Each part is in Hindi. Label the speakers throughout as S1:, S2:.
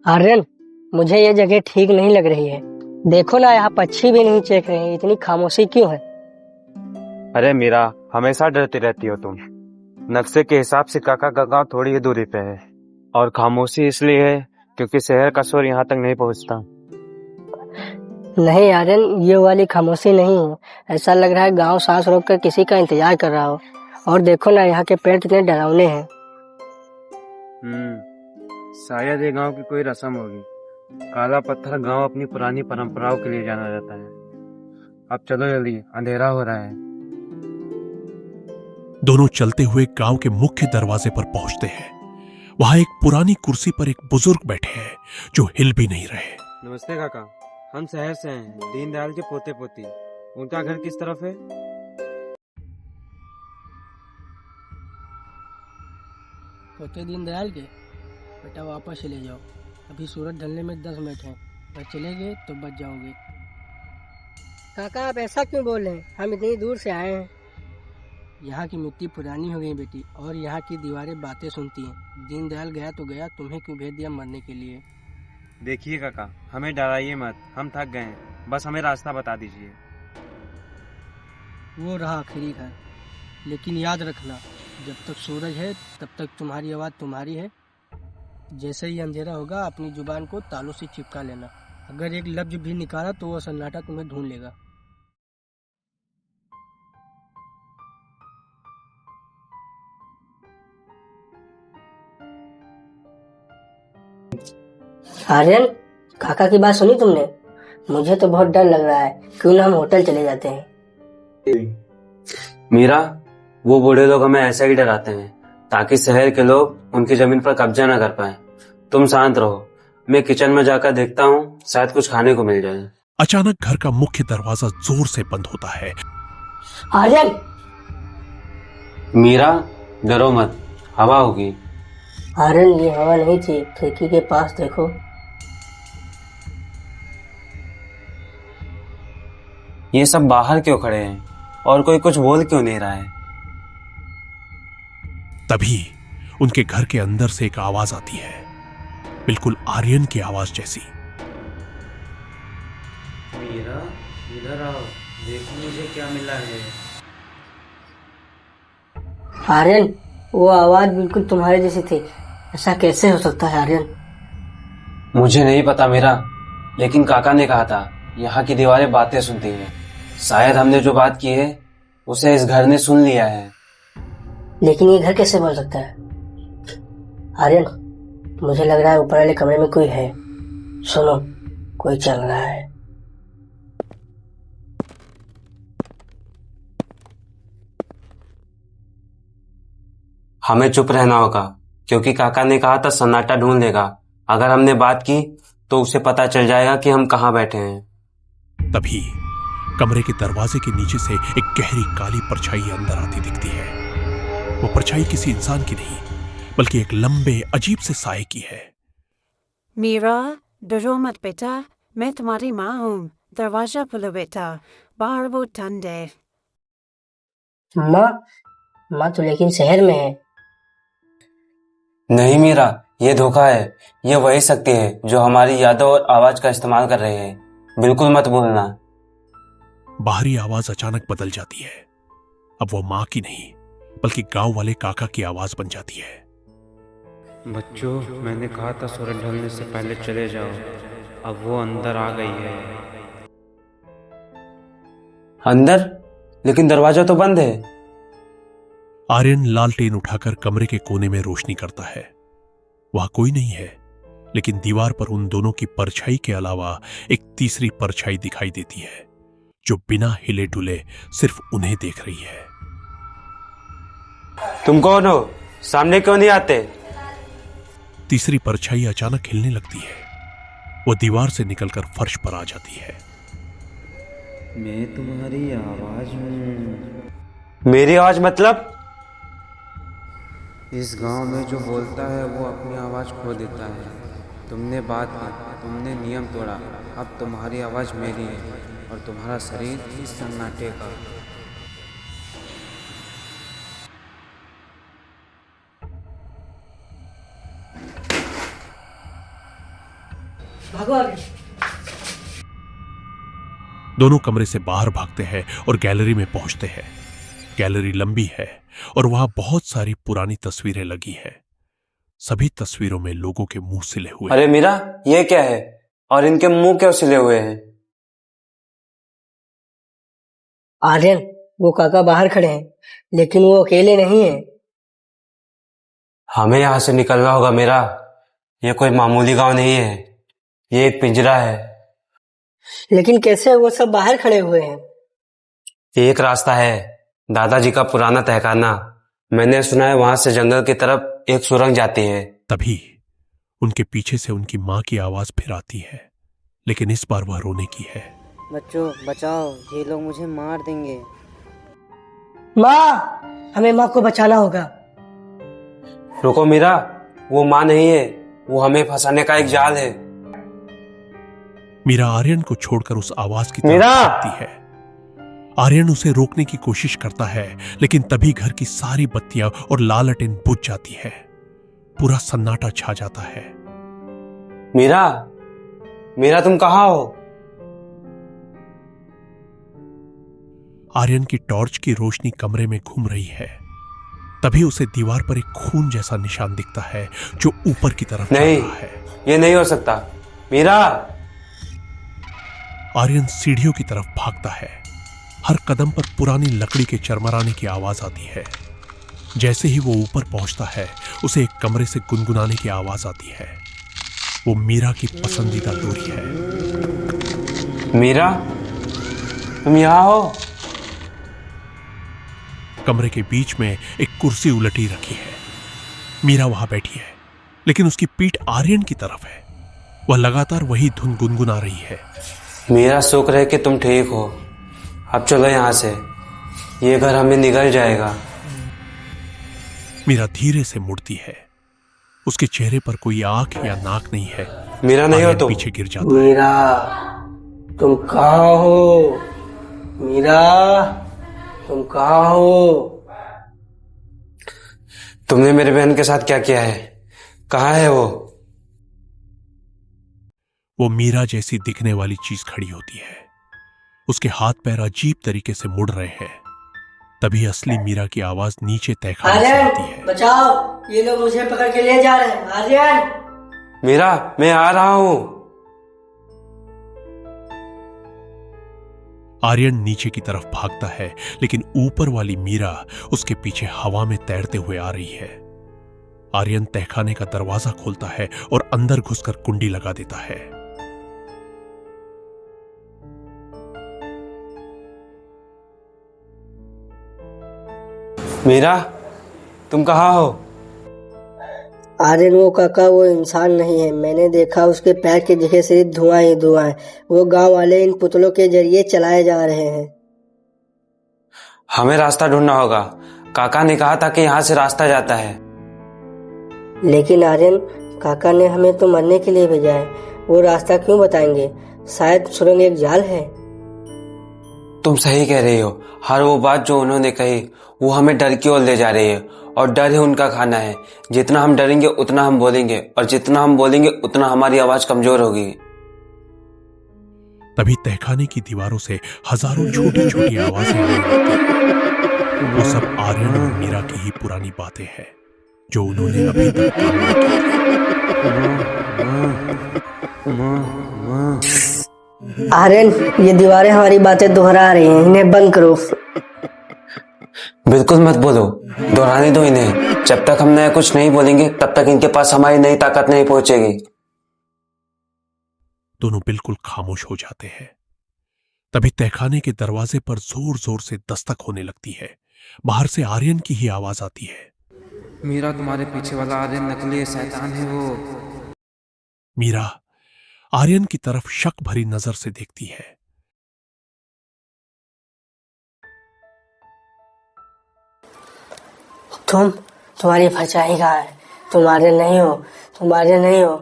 S1: आर्यन, मुझे ये जगह ठीक नहीं लग रही है। देखो ना, यहाँ पक्षी भी नहीं चेक रहे हैं। इतनी खामोशी क्यों है?
S2: अरे मीरा, हमेशा डरती रहती हो तुम। नक्शे के हिसाब से काका का गांव थोड़ी ही दूरी पे है, और खामोशी इसलिए है क्योंकि शहर का शोर यहाँ तक नहीं पहुँचता।
S1: नहीं आर्यन, ये वाली खामोशी नहीं है। ऐसा लग रहा है गांव सांस रोक कर किसी का इंतजार कर रहा हो। और देखो ना, यहाँ के पेड़ कितने डरावने हैं।
S2: शायद ये गांव की कोई रस्म होगी। काला पत्थर गांव अपनी पुरानी परंपराओं के लिए जाना जाता है। अब चलो जल्दी, अंधेरा हो रहा है।
S3: दोनों चलते हुए गांव के मुख्य दरवाजे पर पहुंचते हैं। वहां एक पुरानी कुर्सी पर एक बुजुर्ग बैठे हैं जो हिल भी नहीं रहे।
S2: नमस्ते काका, हम शहर से हैं, दीनदयाल के पोते पोती। उनका घर किस तरफ है?
S1: पोते दीनदयाल के? बेटा वापस चले जाओ, अभी सूरज ढलने में 10 मिनट है। अगर चले गए तो बच जाओगे। काका, आप ऐसा क्यों बोल रहे हैं? हम इतनी दूर से आए हैं। यहाँ की मिट्टी पुरानी हो गई बेटी, और यहाँ की दीवारें बातें सुनती हैं। दीनदयाल गया तो गया, तुम्हें क्यों भेज दिया मरने के लिए?
S2: देखिए काका, हमें डराइए मत, हम थक गए हैं। बस हमें रास्ता बता दीजिए।
S1: वो रहा आखिरी घर। लेकिन याद रखना, जब तक सूरज है तब तक तुम्हारी आवाज़ तुम्हारी है। जैसे ही अंधेरा होगा, अपनी जुबान को तालों से चिपका लेना। अगर एक लफ्ज भी निकाला तो वो सन्नाटा तुम्हें ढूंढ लेगा। आर्यन, काका की बात सुनी तुमने? मुझे तो बहुत डर लग रहा है। क्यों ना हम होटल चले जाते हैं?
S2: मीरा, वो बूढ़े लोग हमें ऐसे ही डराते हैं ताकि शहर के लोग उनकी जमीन पर कब्जा न कर पाए। तुम शांत रहो, मैं किचन में जाकर देखता हूँ, शायद कुछ खाने को मिल जाए।
S3: अचानक घर का मुख्य दरवाजा जोर से बंद होता है।
S1: आर्यन!
S2: मीरा, डरो मत, हवा होगी।
S1: आर्यन, ये हवा नहीं थी। खिड़की के पास देखो।
S2: ये सब बाहर क्यों खड़े हैं और कोई कुछ बोल क्यों नहीं रहा है?
S3: तभी उनके घर के अंदर से एक आवाज आती है, बिल्कुल आर्यन की आवाज जैसी।
S2: मीरा, इधर आओ, देखो मुझे क्या मिला है।
S1: आर्यन, वो आवाज बिल्कुल तुम्हारे जैसी थी। ऐसा कैसे हो सकता है आर्यन?
S2: मुझे नहीं पता मीरा, लेकिन काका ने कहा था यहाँ की दीवारें बातें सुनती हैं। शायद हमने जो बात की है उसे इस घर ने सुन लिया है।
S1: लेकिन ये घर कैसे बन सकता है? आर्यन, मुझे लग रहा है ऊपर वाले कमरे में कोई है। सुनो, कोई चल रहा है।
S2: हमें चुप रहना होगा क्योंकि काका ने कहा था सन्नाटा ढूंढ लेगा। अगर हमने बात की तो उसे पता चल जाएगा कि हम कहाँ बैठे हैं।
S3: तभी कमरे के दरवाजे के नीचे से एक गहरी काली परछाई अंदर आती दिखती है। वो परछाई किसी इंसान की नहीं, बल्कि एक लंबे अजीब से साए की है।
S4: मीरा, डरो मत बेटा, मैं तुम्हारी माँ हूँ। दरवाजा खोलो बेटा, बाहर वो ठंड है।
S1: माँ? माँ तो लेकिन शहर में है।
S2: नहीं मीरा, ये धोखा है। ये वही शक्ति है जो हमारी यादों और आवाज का इस्तेमाल कर रही है। बिल्कुल मत बोलना।
S3: बाहरी आवाज अचानक बदल जाती है। अब वो मां की नहीं, बल्कि गांव वाले काका की आवाज बन जाती है।
S2: बच्चों, मैंने कहा था सूरज ढलने से पहले चले जाओ। अब वो अंदर आ गई है। अंदर? लेकिन दरवाजा तो बंद है।
S3: आर्यन लालटेन उठाकर कमरे के कोने में रोशनी करता है। वहां कोई नहीं है, लेकिन दीवार पर उन दोनों की परछाई के अलावा एक तीसरी परछाई दिखाई देती है जो बिना हिले डुले सिर्फ उन्हें देख रही है।
S2: तुम कौन हो? सामने क्यों नहीं आते?
S3: तीसरी परछाई अचानक हिलने लगती है। वो दीवार से निकलकर फर्श पर आ जाती है।
S2: मैं तुम्हारी आवाज हूँ। मेरी आवाज मतलब? इस गांव में जो बोलता है वो अपनी आवाज खो देता है। तुमने बात की, तुमने नियम तोड़ा। अब तुम्हारी आवाज मेरी है और तुम्हारा शरीर इस सन्नाटे का।
S1: भागो आगे।
S3: दोनों कमरे से बाहर भागते हैं और गैलरी में पहुंचते हैं। गैलरी लंबी है और वहां बहुत सारी पुरानी तस्वीरें लगी हैं। सभी तस्वीरों में लोगों के मुंह सिले हुए
S2: अरे मीरा, ये क्या है? और इनके मुंह क्यों सिले हुए हैं?
S1: आर्यन, वो काका बाहर खड़े हैं, लेकिन वो अकेले नहीं है।
S2: हमें यहाँ से निकलना होगा मीरा। ये कोई मामूली गांव नहीं है, ये एक पिंजरा है।
S1: लेकिन कैसे वो सब बाहर खड़े हुए हैं?
S2: एक रास्ता है, दादाजी का पुराना तहखाना। मैंने सुना है वहां से जंगल की तरफ एक सुरंग जाती है।
S3: तभी उनके पीछे से उनकी मां की आवाज फिर आती है, लेकिन इस बार वह रोने की है।
S5: बच्चों बचाओ, ये लोग मुझे मार देंगे।
S1: माँ, हमें माँ को बचाना होगा।
S2: रुको मीरा, वो माँ नहीं है, वो हमें फंसाने का एक जाल है।
S3: मीरा आर्यन को छोड़कर उस आवाज की तरफ
S2: मीरा!
S3: भागती है। आर्यन उसे रोकने की कोशिश करता है, लेकिन तभी घर की सारी बत्तियां और लालटेन बुझ जाती है। पूरा सन्नाटा छा जाता है।
S2: मीरा, मीरा तुम कहाँ हो?
S3: आर्यन की टॉर्च की रोशनी कमरे में घूम रही है। तभी उसे दीवार पर एक खून जैसा निशान दिखता है जो ऊपर की तरफ जा
S2: नहीं,
S3: रहा है।
S2: ये नहीं हो सकता। मीरा!
S3: आर्यन सीढ़ियों की तरफ भागता है। हर कदम पर पुरानी लकड़ी के चरमराने की आवाज आती है। जैसे ही वो ऊपर पहुंचता है, उसे एक कमरे से गुनगुनाने की आवाज आती है। वो मीरा की पसंदीदा लोरी है।
S2: मीरा, तुम यहाँ हो?
S3: कमरे के बीच में एक कुर्सी उलटी रखी है। मीरा वहां बैठी है, लेकिन उसकी पीठ आर्यन की तरफ है। वह लगातार वही धुन गुनगुना रही है।
S2: मेरा शुक्र है कि तुम ठीक हो। अब चलो यहाँ से, ये घर हमें निगल जाएगा।
S3: मीरा धीरे से मुड़ती है। उसके चेहरे पर कोई आंख या नाक नहीं है।
S2: मीरा नहीं हो
S3: आर्यन
S2: तुम?
S3: पीछे गिर जाता है।
S1: मीरा, तुम कहाँ हो? मीरा, तुम कहाँ हो?
S2: तुमने मेरे बहन के साथ क्या किया है? कहाँ है वो?
S3: वो मीरा जैसी दिखने वाली चीज खड़ी होती है। उसके हाथ पैर अजीब तरीके से मुड़ रहे हैं। तभी असली मीरा की आवाज नीचे तहखाने से आती
S1: आर्यन,
S3: है।
S1: बचाओ, ये लोग मुझे पकड़ के ले जा रहे हैं। आर्यन!
S2: मीरा, मैं आ रहा हूं।
S3: आर्यन नीचे की तरफ भागता है, लेकिन ऊपर वाली मीरा उसके पीछे हवा में तैरते हुए आ रही है। आर्यन तहखाने का दरवाजा खोलता है और अंदर घुसकर कुंडी लगा देता है।
S2: मीरा, तुम कहाँ हो?
S1: आर्यन, वो काका वो इंसान नहीं है। मैंने देखा, उसके पैर की जगह सिर्फ धुआं ही धुआं है। वो गांव वाले इन पुतलों के जरिए चलाए जा रहे हैं।
S2: हमें रास्ता ढूंढना होगा। काका ने कहा था कि यहाँ से रास्ता जाता है।
S1: लेकिन आर्यन, काका ने हमें तो मरने के लिए भेजा है। वो रास्ता क्यों बताएंगे? शायद सुरंग एक जाल है।
S2: तुम सही कह रही हो। हर वो बात जो उन्होंने कही, वो हमें डर की ओर ले जा रही है, और डर ही उनका खाना है। जितना हम डरेंगे उतना हम बोलेंगे, और जितना हम बोलेंगे उतना हमारी आवाज कमजोर होगी।
S3: तभी तहखाने की दीवारों से हजारों छोटी छोटी आवाजें आने लगती हैं। वो सब आर्यन और मीरा की ही पुरानी बातें हैं जो उन्होंने अभी तक काम नहीं की।
S1: आर्यन, ये दीवारें हमारी बातें दोहरा रही हैं। इन्हें बंद करो।
S2: बिल्कुल मत बोलो, दोहराने दो इन्हें। जब तक हम नया कुछ नहीं बोलेंगे, तब तक इनके पास हमारी नई ताकत नहीं पहुंचेगी।
S3: दोनों बिल्कुल खामोश हो जाते हैं। तभी तहखाने के दरवाजे पर जोर जोर से दस्तक होने लगती है। बाहर से आर्यन की ही आवाज आती है।
S6: मीरा, तुम्हारे पीछे वाला आर्यन नकली शैतान है वो।
S3: मीरा आर्यन की तरफ शक भरी नजर से देखती है।
S1: तुम्हारी परछाई कहाँ है? तुम आर्यन नहीं हो। तुम आर्यन नहीं हो।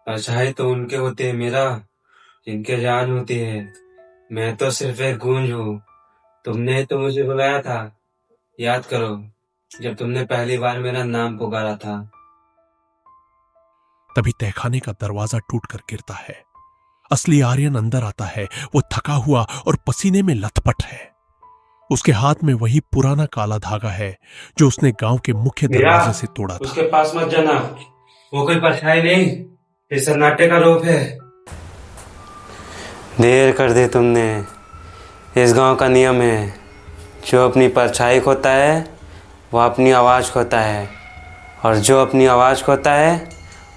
S2: परछाई तो उनके होते हैं मीरा, जिनके जान होती है। मैं तो सिर्फ एक गूंज हूँ। तुमने तो मुझे बुलाया था, याद करो, जब तुमने पहली बार मेरा नाम पुकारा था।
S3: तभी तहखाने का दरवाजा टूटकर गिरता है। असली आर्यन अंदर आता है। वो थका हुआ और पसीने में लथपथ है। उसके हाथ में वही पुराना काला धागा है जो उसने गांव के मुख्य दरवाजे से तोड़ा था।
S2: उसके पास मत जाना, वो कोई परछाई नहीं, ये सन्नाटे का रूप है। देर कर दी तुमने। इस गांव का नियम है, जो अपनी परछाई खोता है वो अपनी आवाज खोता है, और जो अपनी आवाज खोता है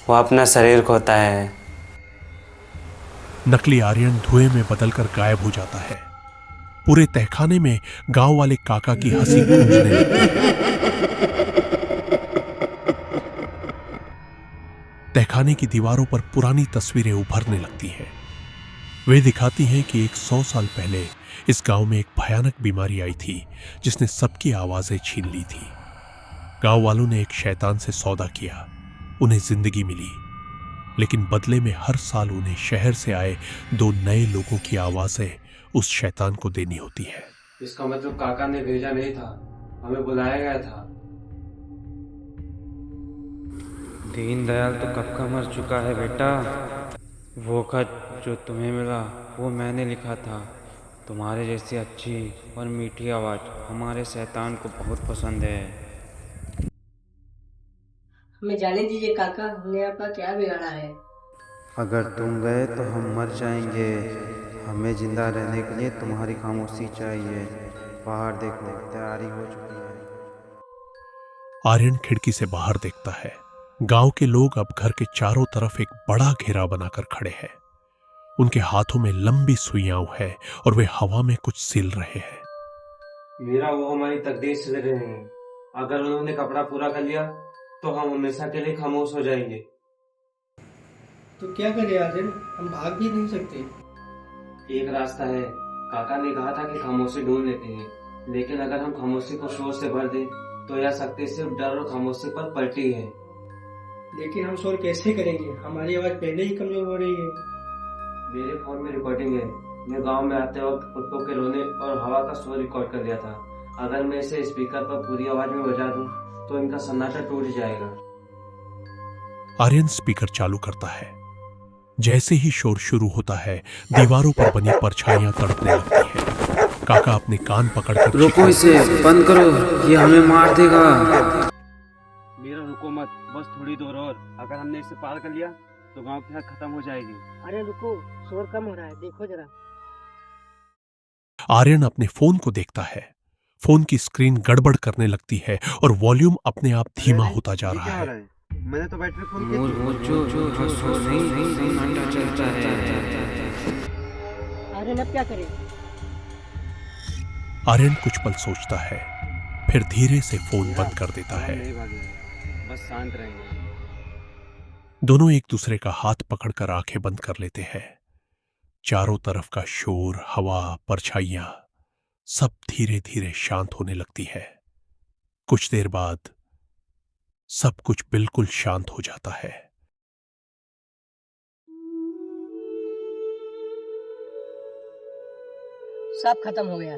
S2: वो अपना शरीर खोता है।
S3: नकली आर्यन धुएं में बदलकर गायब हो जाता है। पूरे तहखाने में गांव वाले काका की हंसी गूंजने लगती है। तहखाने की दीवारों पर पुरानी तस्वीरें उभरने लगती हैं। वे दिखाती हैं कि 100 साल पहले इस गांव में एक भयानक बीमारी आई थी जिसने सबकी आवाजें छीन ली थी। गांव वालों ने एक शैतान से सौदा किया, उन्हें जिंदगी मिली, लेकिन बदले में हर साल उन्हें शहर से आए 2 नए लोगों की आवाजें उस शैतान को देनी होती है।
S2: इसका मतलब काका ने भेजा नहीं था, हमें बुलाया गया था।
S6: दीनदयाल तो कब का मर चुका है बेटा। वो खत जो तुम्हें मिला वो मैंने लिखा था। तुम्हारे जैसी अच्छी और मीठी आवाज़ हमारे शैतान को बहुत पसंद है।
S1: हमें जाने दीजिए काका, हमने आपका क्या बिगाड़ा है।
S6: अगर तुम गए तो हम मर जाएंगे। हमें जिंदा रहने के लिए तुम्हारी खामोशी चाहिए। बाहर देखो, तैयारी हो चुकी है।
S3: आर्यन खिड़की से बाहर देखता है। गांव के लोग अब घर के चारों तरफ एक बड़ा घेरा बनाकर खड़े हैं। उनके हाथों में लंबी सुइयां है और वे हवा में कुछ सिल रहे हैं।
S2: मेरा वो हमारी तकदीर से रहे हैं। अगर उन्होंने कपड़ा पूरा कर लिया तो हम हमेशा के लिए खामोश हो जाएंगे।
S1: तो क्या करें आर्यन, हम भाग भी नहीं सकते।
S2: एक रास्ता है, काका ने कहा था कि खामोशी ढूंढ लेते हैं, लेकिन अगर हम खामोशी को शोर से भर दें तो यह शक्ति सिर्फ डर और खामोशी पर पलटी है।
S1: लेकिन हम शोर कैसे करेंगे, हमारी आवाज पहले ही कमजोर हो रही है।
S2: मेरे फोन में रिकॉर्डिंग है। मैं गांव में आते वक्त कुत्तों के रोने और हवा का शोर रिकॉर्ड कर लिया था। अगर मैं इसे स्पीकर पर पूरी आवाज में बजा दूं तो इनका सन्नाटा टूट जाएगा।
S3: आर्यन स्पीकर चालू करता है। जैसे ही शोर शुरू होता है, दीवारों पर बनी परछाइयां तड़पने लगती हैं। काका अपने कान पकड़कर
S6: रुको, इसे बंद करो, ये हमें मार देगा।
S2: मेरा रुको मत, बस थोड़ी दूर और। अगर हमने इसे पार कर लिया तो गांव की हद खत्म हो जाएगी।
S1: अरे रुको, शोर कम हो रहा है, देखो जरा।
S3: आर्यन अपने फोन को देखता है। फोन की स्क्रीन गड़बड़ करने लगती है और वॉल्यूम अपने आप धीमा होता जा रहा है।
S2: मैंने तो बैटरी फुल
S6: मोर जो जो जो शोर नहीं सन्नाटा चलता है।
S1: आर्यन अब क्या करें।
S3: आर्यन कुछ पल सोचता है, फिर धीरे से फोन बंद कर देता है।
S2: नहीं भागेंगे, बस शांत रहेंगे।
S3: दोनों एक दूसरे का हाथ पकड़कर आंखें बंद कर लेते हैं। चारों तरफ का शोर, हवा, परछाइयां सब धीरे धीरे शांत होने लगती है। कुछ देर बाद सब कुछ बिल्कुल शांत हो जाता है।
S1: सब खत्म हो गया।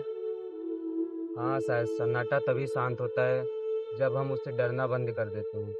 S7: हाँ, शायद सन्नाटा तभी शांत होता है जब हम उससे डरना बंद कर देते हैं।